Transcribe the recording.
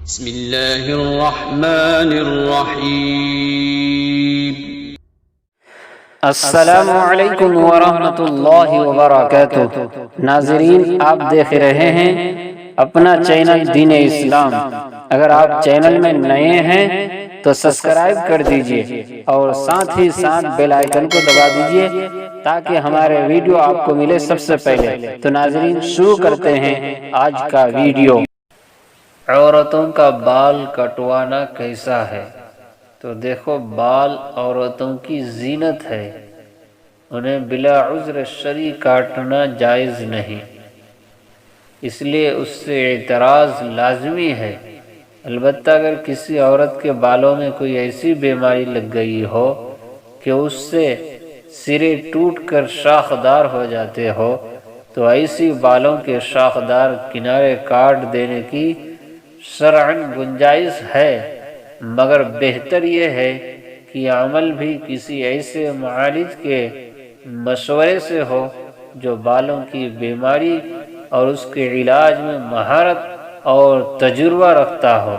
بسم اللہ الرحمن الرحیم۔ السلام علیکم ورحمۃ اللہ وبرکاتہ۔ ناظرین، آپ دیکھ رہے ہیں اپنا چینل دین اسلام۔ اگر آپ چینل میں نئے ہیں تو سبسکرائب کر دیجئے اور ساتھ ہی ساتھ بیل آئیکن کو دبا دیجئے تاکہ ہمارے ویڈیو آپ کو ملے سب سے پہلے۔ تو ناظرین، شروع کرتے ہیں آج کا ویڈیو۔ عورتوں کا بال کٹوانا کیسا ہے؟ تو دیکھو، بال عورتوں کی زینت ہے، انہیں بلا عذر شرعی کاٹنا جائز نہیں، اس لیے اس سے اعتراض لازمی ہے۔ البتہ اگر کسی عورت کے بالوں میں کوئی ایسی بیماری لگ گئی ہو کہ اس سے سرے ٹوٹ کر شاخدار ہو جاتے ہو تو ایسی بالوں کے شاخدار کنارے کاٹ دینے کی شرعاً گنجائش ہے، مگر بہتر یہ ہے کہ عمل بھی کسی ایسے معالج کے مشورے سے ہو جو بالوں کی بیماری اور اس کے علاج میں مہارت اور تجربہ رکھتا ہو۔